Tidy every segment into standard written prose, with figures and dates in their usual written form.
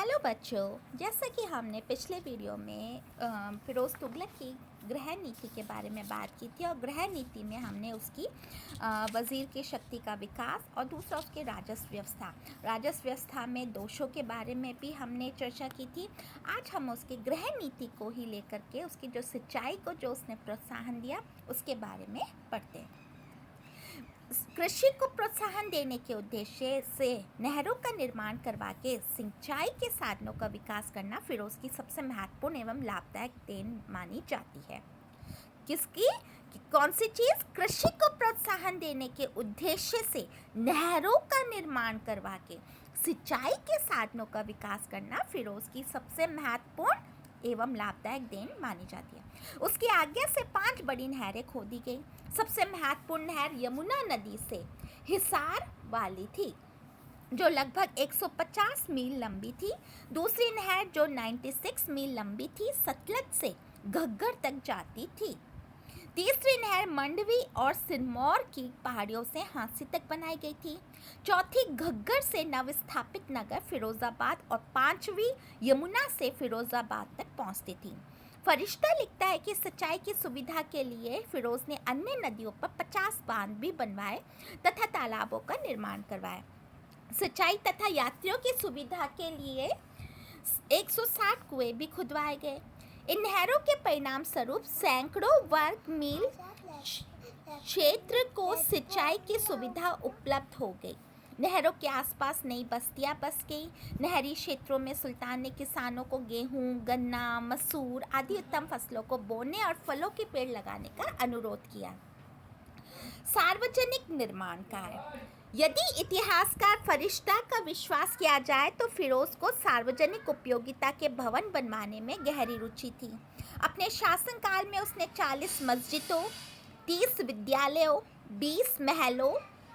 Hello बच्चों, जैसा कि हमने पिछले वीडियो में फिरोज़ तुगलक की गृह नीति के बारे में बात की थी और गृह नीति में हमने उसकी वज़ीर की शक्ति का विकास और दूसरा उसके राजस्व व्यवस्था में दोषों के बारे में भी हमने चर्चा की थी। आज हम उसकी गृह नीति को ही लेकर के उसकी जो सिंचाई को जो उसने प्रोत्साहन दिया उसके बारे में पढ़ते हैं। कृषि को प्रोत्साहन देने के उद्देश्य से नहरों का निर्माण करवा के सिंचाई के साधनों का विकास करना फिरोज की सबसे महत्वपूर्ण एवं लाभदायक देन मानी जाती है। किसकी? कौन सी चीज? कृषि को प्रोत्साहन देने के उद्देश्य से नहरों का निर्माण करवा के सिंचाई के साधनों का विकास करना फिरोज की सबसे महत्वपूर्ण एवं लाभदायक देन मानी जाती है। उसकी आज्ञा से 5 बड़ी नहरें खोदी गई। सबसे महत्वपूर्ण नहर यमुना नदी से हिसार वाली थी, जो लगभग 150 मील लंबी थी। दूसरी नहर जो 96 मील लंबी थी, सतलज से घग्गर तक जाती थी। तीसरी नहर मंडवी और सिरमौर की पहाड़ियों से हांसी तक बनाई गई थी। चौथी घग्गर से नवस्थापित नगर फिरोजाबाद और 5वीं यमुना से फिरोजाबाद तक पहुंचती थी। फरिश्ता लिखता है कि सिंचाई की सुविधा के लिए फिरोज ने अन्य नदियों पर 50 बांध भी बनवाए तथा तालाबों का निर्माण करवाया। सिंचाई तथा यात्रियों की सुविधा के लिए 160 कुएं भी खुदवाए गए। इन नहरों के परिणाम स्वरूप सैकड़ों वर्ग मील क्षेत्र को सिंचाई की सुविधा उपलब्ध हो गई। नहरों के आसपास नई बस्तियां बस गई। नहरी क्षेत्रों में सुल्तान ने किसानों को गेहूं, गन्ना, मसूर आदि उत्तम फसलों को बोने और फलों के पेड़ लगाने का अनुरोध किया। सार्वजनिक निर्माण कार्य। यदि इतिहासकार फरिश्ता का विश्वास किया जाए तो फिरोज को सार्वजनिक उपयोगिता के भवन बनवाने में गहरी रुचि थी। अपने शासनकाल में उसने 40 मस्जिदों, 30 विद्यालयों, 20 महलों,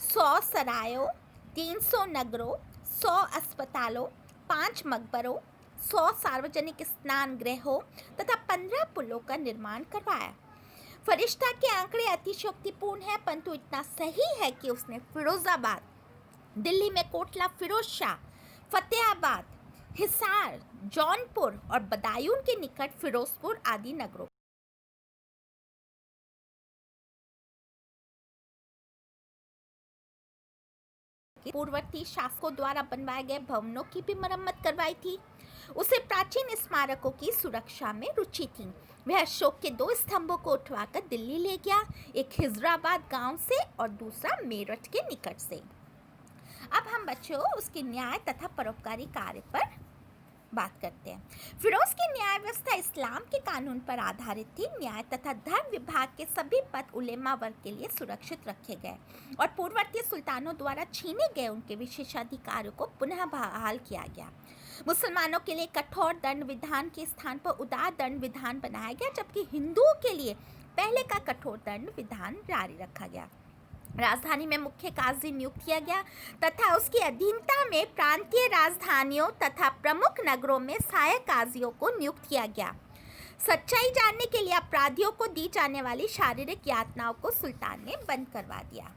100 सरायों, 300 नगरों, 100 अस्पतालों, 5 मकबरों, 100 सार्वजनिक स्नान गृहों तथा 15 पुलों का निर्माण करवाया। फरिश्ता के आंकड़े अतिशयोक्तिपूर्ण है, परंतु इतना सही है कि उसने फिरोजाबाद, दिल्ली में कोटला फिरोज शाह, फतेहाबाद, हिसार, जौनपुर और बदायूं के निकट फिरोजपुर आदि नगरों पूर्ववर्ती शासकों द्वारा बनवाए गए भवनों की भी मरम्मत करवाई थी। उसे प्राचीन स्मारकों की सुरक्षा में रुचि थी। वह अशोक के 2 स्तंभों को उठवाकर दिल्ली ले गया, एक हिजराबाद गांव से और दूसरा मेरठ के निकट से। अब हम बच्चों उसके न्याय तथा परोपकारी कार्य पर बात करते हैं। फिरोज की न्याय व्यवस्था इस्लाम के कानून पर आधारित थी। न्याय तथा धर्म विभाग के सभी पद उलेमा वर्ग के लिए सुरक्षित रखे गए और पूर्ववर्ती सुल्तानों द्वारा छीने गए उनके विशेषाधिकारों को पुनः बहाल किया गया। मुसलमानों के लिए कठोर दंड विधान के स्थान पर उदार दंड विधान बनाया गया, जबकि हिंदुओं के लिए पहले का कठोर दंड विधान जारी रखा गया। राजधानी में मुख्य काजी नियुक्त किया गया तथा उसकी अधीनता में प्रांतीय राजधानियों तथा प्रमुख नगरों में सहायक काजियों को नियुक्त किया गया। सच्चाई जानने के लिए अपराधियों को दी जाने वाली शारीरिक यातनाओं को सुल्तान ने बंद करवा दिया।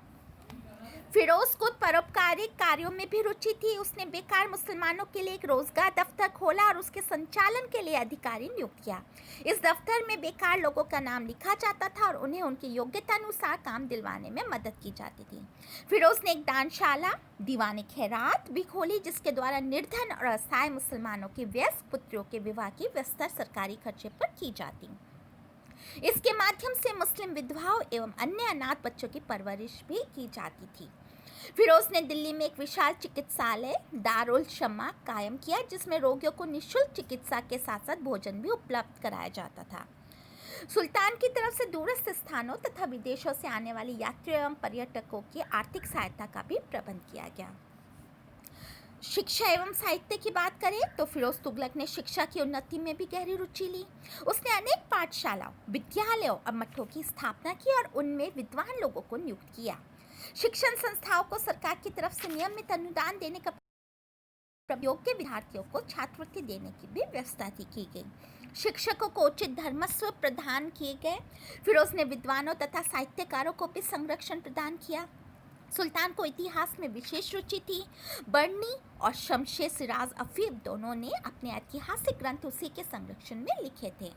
फिरोज को परोपकारिक कार्यों में भी रुचि थी। उसने बेकार मुसलमानों के लिए एक रोजगार दफ्तर खोला और उसके संचालन के लिए अधिकारी नियुक्त किया। इस दफ्तर में बेकार लोगों का नाम लिखा जाता था और उन्हें उनकी योग्यता अनुसार काम दिलवाने में मदद की जाती थी। फिरोज ने एक दानशाला, दीवाने खैरात भी खोली, जिसके द्वारा निर्धन और असहाय मुसलमानों की वयस्क पुत्रियों के विवाह की व्यवस्था सरकारी खर्चे पर की जाती। इसके माध्यम से मुस्लिम विधवाओं एवं अन्य अनाथ बच्चों की परवरिश भी की जाती थी। फिरोज ने दिल्ली में एक विशाल चिकित्सालय दारुल शम्मा कायम किया, जिसमें रोगियों को निःशुल्क चिकित्सा के साथ साथ भोजन भी उपलब्ध कराया जाता था। सुल्तान की तरफ से दूरस्थ स्थानों तथा विदेशों से आने वाले यात्रियों एवं पर्यटकों की आर्थिक सहायता का भी प्रबंध किया गया। शिक्षा एवं साहित्य की बात करें तो फिरोज तुगलक ने शिक्षा की उन्नति में भी गहरी रुचि ली। उसने अनेक पाठशालाओं, विद्यालयों और मठों की स्थापना की और उनमें विद्वान लोगों को नियुक्त किया। शिक्षण संस्थाओं को सरकार की तरफ से नियमित अनुदान देने का योग्य विद्यार्थियों को छात्रवृत्ति देने की भी व्यवस्था की गई। शिक्षकों को उचित धर्मस्व प्रदान किए गए। फिरोज ने विद्वानों तथा साहित्यकारों को भी संरक्षण प्रदान किया। सुल्तान को इतिहास में विशेष रुचि थी। बर्नी और शमशेर सिराज अफीफ दोनों ने अपने ऐतिहासिक ग्रंथ उसी के संरक्षण में लिखे थे।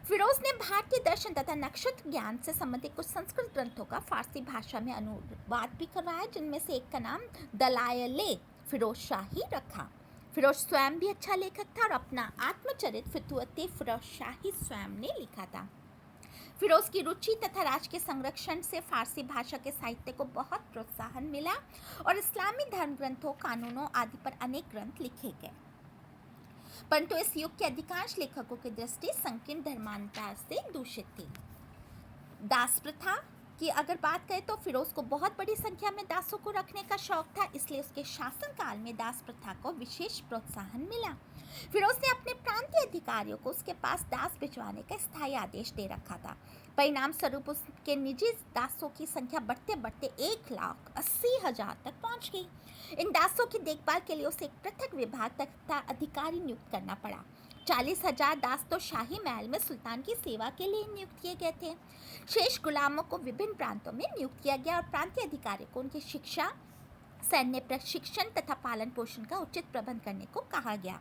फिरोज ने भारतीय दर्शन तथा नक्षत्र ज्ञान से संबंधित कुछ संस्कृत ग्रंथों का फारसी भाषा में अनुवाद भी करवाया, जिनमें से एक का नाम दलायले फिरोज शाही रखा। फिरोज स्वयं भी अच्छा लेखक था और अपना आत्मचरित फितुअते फिरोज शाही स्वयं ने लिखा था। फिरोज की रुचि तथा राष्ट्र के संरक्षण से फारसी भाषा के साहित्य को बहुत प्रोत्साहन मिला और इस्लामी धर्म ग्रंथों, कानूनों आदि पर अनेक ग्रंथ लिखे गए। परंतु इस युग के अधिकांश लेखकों की दृष्टि संकीर्ण धर्मांतर से दूषित थी। दास प्रथा की अगर बात करें तो फिरोज को बहुत बड़ी संख्या में दासों को रखने का शौक था, इसलिए उसके शासनकाल में दास प्रथा को विशेष प्रोत्साहन मिला। फिरोज ने अपने प्रांतीय अधिकारियों को उसके पास दास भिजवाने का स्थायी आदेश दे रखा था। परिणाम स्वरूप उसके निजी दासों की संख्या बढ़ते बढ़ते 1,80,000 तक पहुंच गई। इन दासों की देखभाल के लिए उसे एक पृथक विभाग तथा अधिकारी नियुक्त करना पड़ा। 40,000 दास तो शाही महल में सुल्तान की सेवा के लिए नियुक्त किए गए थे। शेष गुलामों को विभिन्न प्रांतों में नियुक्त किया गया और प्रांतीय अधिकारी को उनकी शिक्षा, सैन्य प्रशिक्षण तथा पालन पोषण का उचित प्रबंध करने को कहा गया।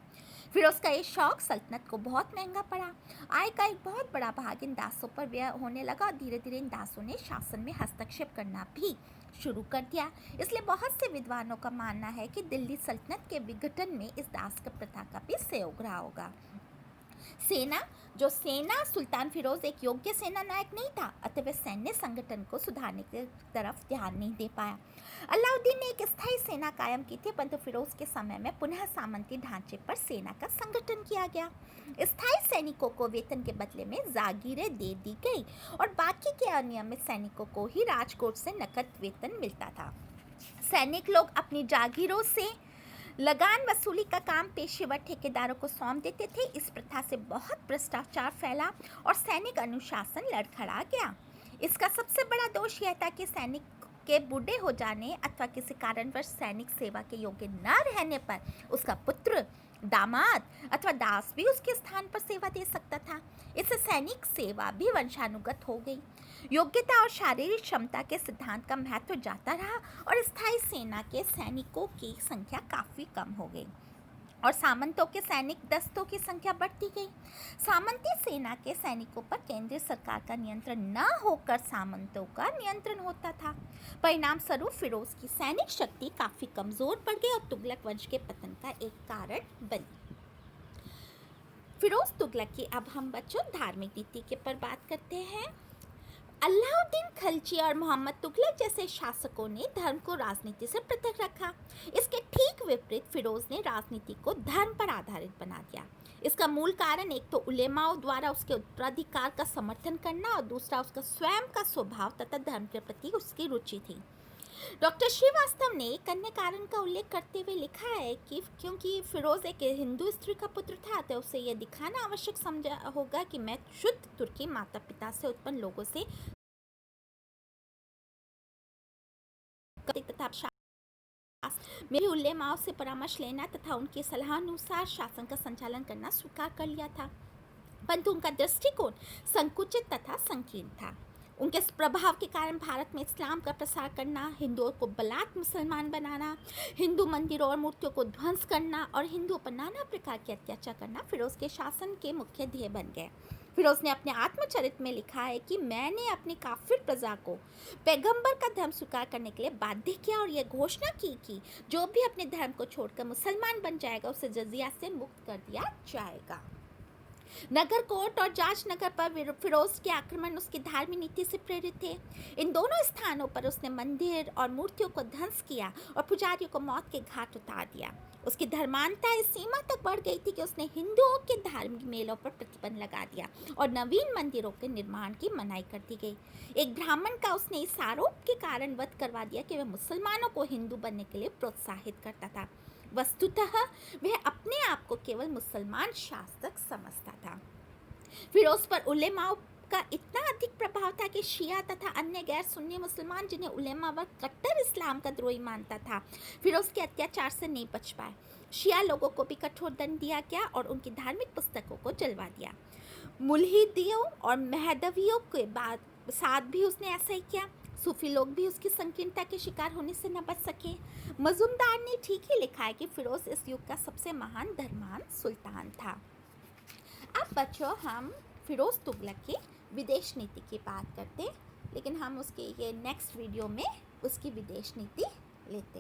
फिरोज का ये शौक सल्तनत को बहुत महंगा पड़ा। आय का एक बहुत बड़ा भाग इन दासों पर व्यय होने लगा और धीरे धीरे इन दासों ने शासन में हस्तक्षेप करना भी शुरू कर दिया। इसलिए बहुत से विद्वानों का मानना है कि दिल्ली सल्तनत के विघटन में इस दास प्रथा का भी सहयोग रहा होगा। सेना सुल्तान फिरोज एक योग्य सेना नायक नहीं था, अतः वह सैन्य संगठन को सुधारने की तरफ ध्यान नहीं दे पाया। अलाउद्दीन ने एक स्थायी सेना कायम की थी, परंतु फिरोज के समय में पुनः सामंती ढांचे पर सेना का संगठन किया गया। स्थायी सैनिकों को वेतन के बदले में जागीरें दे दी गई और बाकी के अनियमित सैनिकों को ही राजकोट से नकद वेतन मिलता था। सैनिक लोग अपनी जागीरों से लगान वसूली का काम पेशेवर ठेकेदारों को सौंप देते थे। इस प्रथा से बहुत भ्रष्टाचार फैला और सैनिक अनुशासन लड़खड़ा गया। इसका सबसे बड़ा दोष यह था कि सैनिक के बूढ़े हो जाने अथवा किसी कारणवश सैनिक सेवा के योग्य न रहने पर उसका पुत्र, दामाद अथवा दास भी उसके स्थान पर सेवा दे सकता था। इससे सैनिक सेवा भी वंशानुगत हो गई। योग्यता और शारीरिक क्षमता के सिद्धांत का महत्व जाता रहा और स्थायी सेना के सैनिकों की संख्या काफी कम हो गई और सामंतों के सैनिक दस्तों की संख्या बढ़ती गई। सामंती सेना के सैनिकों पर केंद्रीय सरकार का नियंत्रण न होकर सामंतों का नियंत्रण होता था। परिणाम स्वरूप फिरोज की सैनिक शक्ति काफी कमजोर पड़ गई और तुगलक वंश के पतन का एक कारण बनी। फिरोज तुगलक की अब हम बच्चों धार्मिक नीति के पर बात करते हैं। अलाउद्दीन खिलजी और मोहम्मद तुगलक जैसे शासकों ने धर्म को राजनीति से पृथक रखा। इसके ठीक विपरीत फिरोज ने राजनीति को धर्म पर आधारित बना दिया। इसका मूल कारण एक तो उलेमाओं द्वारा उसके उत्तराधिकार का समर्थन करना और दूसरा उसका स्वयं का स्वभाव तथा धर्म के प्रति उसकी रुचि थी। डॉक्टर श्रीवास्तव ने एक अन्य कारण का उल्लेख करते हुए लिखा है कि क्योंकि फिरोज एक हिंदू स्त्री का पुत्र था तो उसे यह दिखाना आवश्यक समझा होगा कि मैं शुद्ध तुर्की माता पिता से उत्पन्न लोगों से तथा मेरी उलेमाओं से परामर्श लेना तथा उनकी सलाह अनुसार शासन का संचालन करना स्वीकार कर लिया था, परंतु उनका दृष्टिकोण संकुचित तथा संकीर्ण था। उनके प्रभाव के कारण भारत में इस्लाम का प्रसार करना, हिंदुओं को बलात् मुसलमान बनाना, हिंदू मंदिरों और मूर्तियों को ध्वंस करना और हिंदुओं पर नाना प्रकार के अत्याचार करना फिरोज के शासन के मुख्य ध्येय बन गए। फिरोज ने अपने आत्मचरित में लिखा है कि मैंने अपनी काफिर प्रजा को पैगंबर का धर्म स्वीकार करने के लिए बाध्य किया और यह घोषणा की कि जो भी अपने धर्म को छोड़कर मुसलमान बन जाएगा उसे जजिया से मुक्त कर दिया जाएगा। नगरकोट और जांच नगर पर फिरोज के आक्रमण उसकी धार्मिक नीति से प्रेरित थे। इन दोनों स्थानों पर उसने मंदिर और मूर्तियों को ध्वंस किया और पुजारियों को मौत के घाट उतार दिया। उसकी धर्मांधता इस सीमा तक बढ़ गई थी कि उसने हिंदुओं के धार्मिक मेलों पर प्रतिबंध लगा दिया और नवीन मंदिरों के निर्माण की मनाही कर दी गई। एक ब्राह्मण का उसने इस आरोप के कारण वध करवा दिया कि वह मुसलमानों को हिंदू बनने के लिए प्रोत्साहित करता था। वस्तुतः वह अपने आप को केवल मुसलमान शासक समझता था। फिरोज पर उलेमाओं का इतना अधिक प्रभाव था कि शिया तथा अन्य गैर सुन्नी मुसलमान, जिन्हें उलेमा व कट्टर इस्लाम का द्रोही मानता था, फिरोज के अत्याचार से नहीं बच पाए। शिया लोगों को भी कठोर दंड दिया गया और उनकी धार्मिक पुस्तकों को जलवा दिया। मुल्हिदियों और महदवियों के साथ भी उसने ऐसा ही किया। सूफी लोग भी उसकी संकीर्णता के शिकार होने से न बच सके। मजुमदार ने ठीक ही लिखा है कि फिरोज इस युग का सबसे महान धर्मान सुल्तान था। अब बच्चों, हम फिरोज तुगलक की विदेश नीति की बात करते, लेकिन हम उसके ये नेक्स्ट वीडियो में उसकी विदेश नीति लेते।